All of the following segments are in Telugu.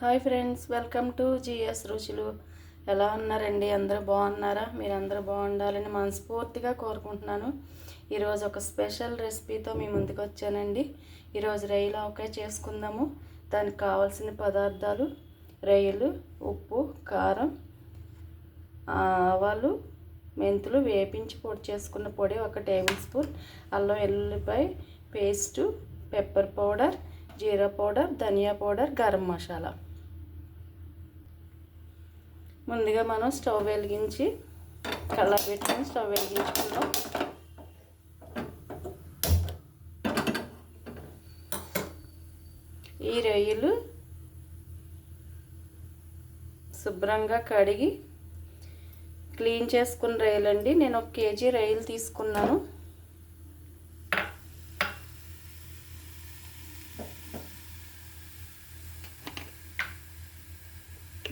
Hi friends, welcome to GS రుచులు. ఎలా ఉన్నారండి? అందరూ బాగున్నారా? మీరందరూ బాగుండాలని మనస్ఫూర్తిగా కోరుకుంటున్నాను. ఈరోజు ఒక స్పెషల్ రెసిపీతో మీ ముందుకు వచ్చానండి. ఈరోజు రొయ్యలు ఆవకాయ చేసుకుందాము. దానికి కావాల్సిన పదార్థాలు: రొయ్యలు, ఉప్పు, కారం, ఆవాలు, మెంతులు వేపించి పొడి చేసుకున్న పొడి 1 టేబుల్ స్పూన్, అల్లం వెల్లుల్లిపాయ పేస్టు, పెప్పర్ పౌడర్, జీరా పౌడర్, ధనియా పౌడర్, గరం మసాలా. ముందుగా మనం స్టవ్ వెలిగించి కళాయి పెట్టుకొని స్టవ్ వెలిగించుకుందాం. ఈ రొయ్యలు శుభ్రంగా కడిగి క్లీన్ చేసుకున్న రొయ్యలండి. నేను 1 కేజీ రొయ్యలు తీసుకున్నాను.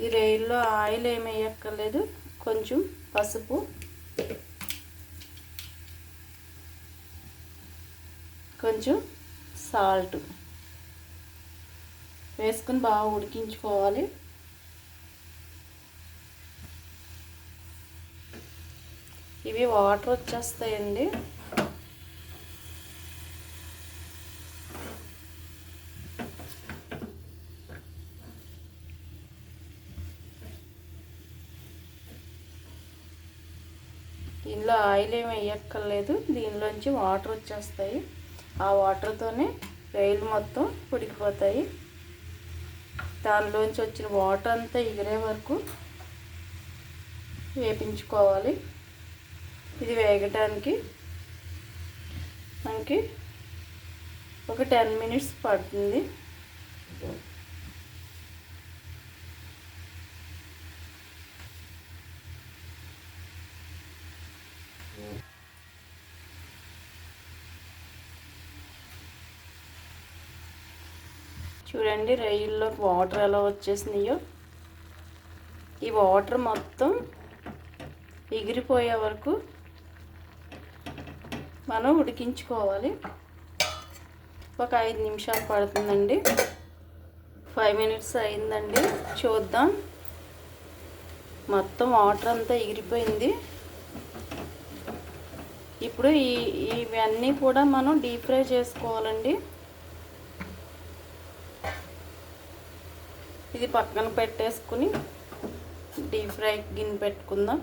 ఈ రొయ్యల్లో ఆయిల్ ఏమి వేయక్కర్లేదు. కొంచెం పసుపు, కొంచెం సాల్ట్ వేసుకొని బాగా ఉడికించుకోవాలి. ఇవి వాటర్ వచ్చేస్తాయండి. దీనిలో ఆయిల్ ఏమి వేయక్కర్లేదు. దీనిలోంచి వాటర్ వచ్చేస్తాయి. ఆ వాటర్తోనే రొయ్యలు మొత్తం ఉడికిపోతాయి. దానిలోంచి వచ్చిన వాటర్ అంతా ఎగిరే వరకు వేపించుకోవాలి. ఇది వేగటానికి మనకి ఒక 10 మినిట్స్ పడుతుంది. చూడండి రొయ్యల్లో వాటర్ ఎలా వచ్చేసినాయో. ఈ వాటర్ మొత్తం ఎగిరిపోయే వరకు మనం ఉడికించుకోవాలి. ఒక 5 నిమిషాలు పడుతుందండి. 5 మినిట్స్ అయిందండి. చూద్దాం. మొత్తం వాటర్ అంతా ఎగిరిపోయింది. ఇప్పుడు ఇవన్నీ కూడా మనం డీప్ ఫ్రై చేసుకోవాలండి. ఇది పక్కన పెట్టేసుకుని డీప్ ఫ్రై గిన్నె పెట్టుకుందాం.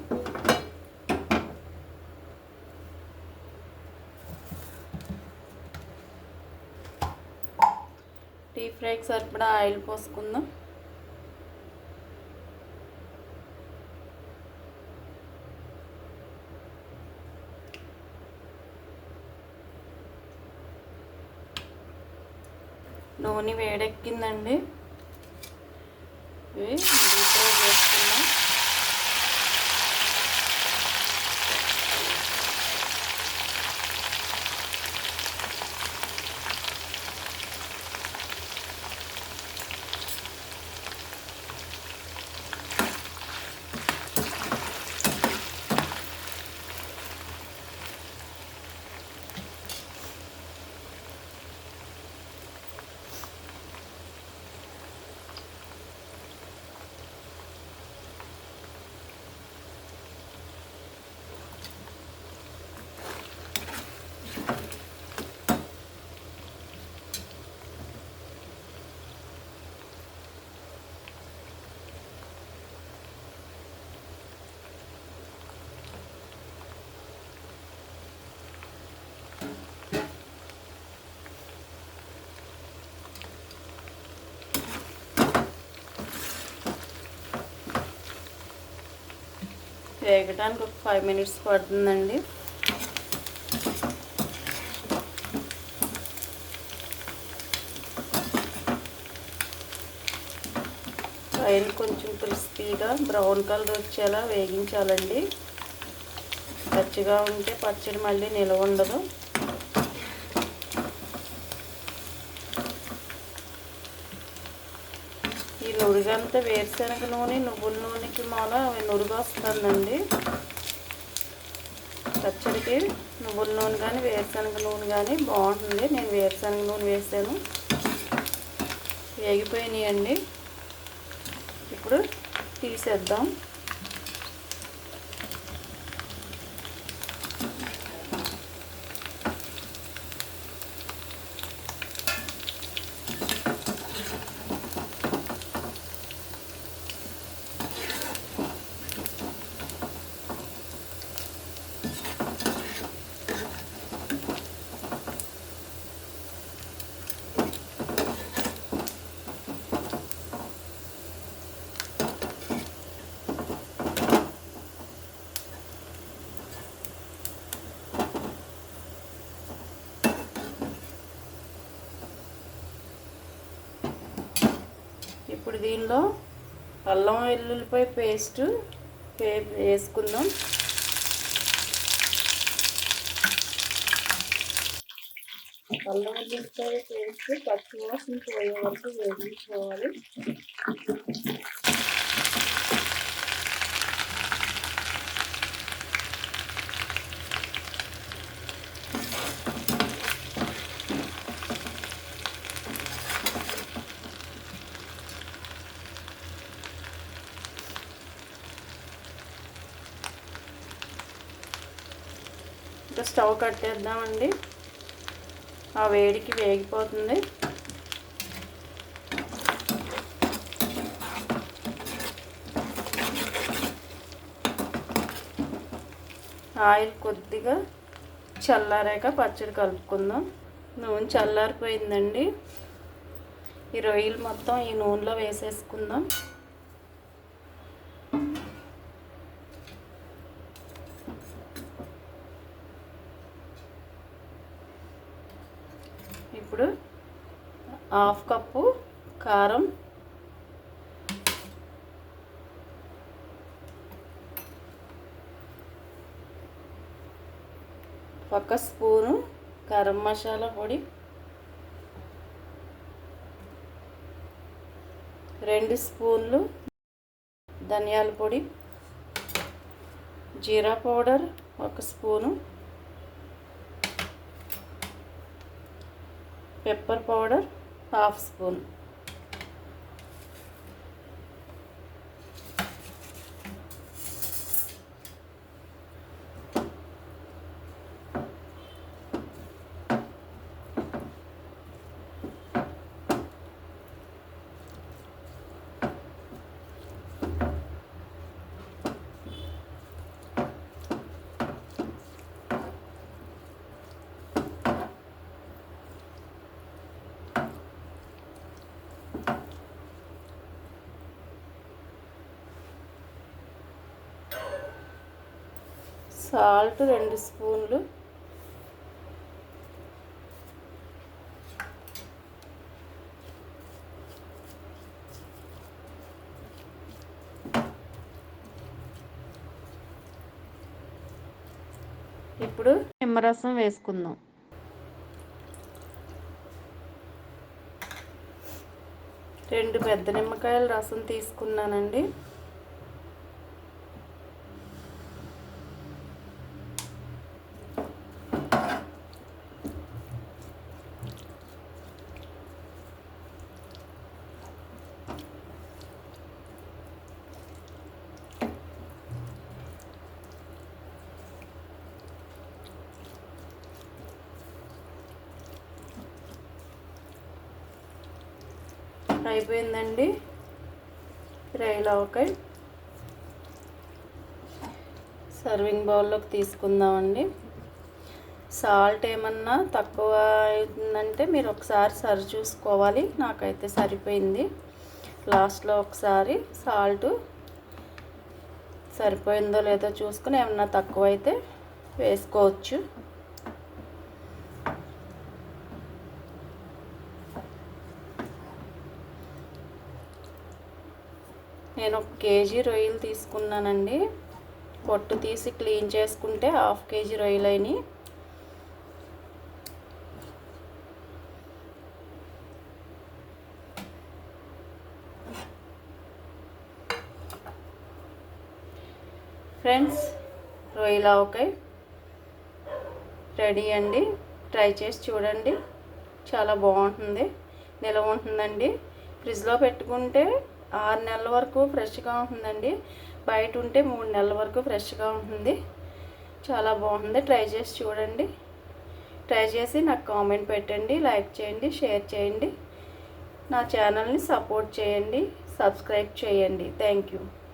డీప్ ఫ్రైకి సరిపడా ఆయిల్ పోసుకుందాం. నూనె వేడెక్కిందండి. ఇవి డీప్ ఫ్రై చేసుకుందాం. వేగడానికి ఒక 5 మినిట్స్ పడుతుందండి. పైన కొంచెం క్రిస్పీగా బ్రౌన్ కలర్ వచ్చేలా వేగించాలండి. పచ్చిగా ఉంటే పచ్చడి మళ్ళీ నిలవ ఉండదు. ఈ నురుగంతా వేరుశనగ నూనె, నువ్వుల నూనెకి మూల నురుగు వస్తుందండి. పచ్చడికి నువ్వుల నూనె కానీ వేరుశనగ నూనె కానీ బాగుంటుంది. నేను వేరుశనగ నూనె వేసాను. వేగిపోయినాయండి. ఇప్పుడు తీసేద్దాం. ఇప్పుడు దీనిలో అల్లం వెల్లుల్లిపాయ పేస్ట్ వేసుకుందాం. అల్లం వెల్లుల్లిపాయ పేస్ట్ పచ్చివాసన పోయే వరకు వేయించుకోవాలి. ఇంకా స్టవ్ కట్టేద్దామండి. ఆ వేడికి వేగిపోతుంది. ఆయిల్ కొద్దిగా చల్లారాక పచ్చడి కలుపుకుందాం. నూనె చల్లారిపోయిందండి. ఈ రొయ్యలు మొత్తం ఈ నూనెలో వేసేసుకుందాం. ఇప్పుడు 1/2 కప్పు కారం, 1 స్పూను గరం మసాలా పొడి, 2 స్పూన్లు ధనియాల పొడి, జీరా powder 1 spoon, pepper powder 1/2 spoon. Salt 2 స్పూన్లు, ఇప్పుడు నిమ్మరసం వేసుకుందాం. రెండు పెద్ద నిమ్మకాయల రసం తీసుకున్నానండి. అయిపోయిందండి రైలావకాయ. సర్వింగ్ బౌల్లోకి తీసుకుందామండి. సాల్ట్ ఏమన్నా తక్కువ అయిందంటే మీరు ఒకసారి సరి చూసుకోవాలి. నాకైతే సరిపోయింది. లాస్ట్లో ఒకసారి సాల్ట్ సరిపోయిందో లేదో చూసుకుని ఏమన్నా తక్కువ అయితే వేసుకోవచ్చు. నేను 1 కేజీ రొయ్యలు తీసుకున్నానండి. పొట్టు తీసి క్లీన్ చేసుకుంటే 1/2 కేజీ రొయ్యలు అయినాయి. ఫ్రెండ్స్, రొయ్యల ఆవకాయ రెడీ అండి. ట్రై చేసి చూడండి, చాలా బాగుంటుంది. నిలవ ఉంటుందండి. ఫ్రిడ్జ్లో పెట్టుకుంటే 6 నెలల వరకు ఫ్రెష్గా ఉంటుందండి. బయట ఉంటే 3 నెలల వరకు ఫ్రెష్గా ఉంటుంది. చాలా బాగుంది. ట్రై చేసి చూడండి. ట్రై చేసి నాకు కామెంట్ పెట్టండి, లైక్ చేయండి, షేర్ చేయండి. నా ఛానల్ని సపోర్ట్ చేయండి, సబ్స్క్రైబ్ చేయండి. Thank you.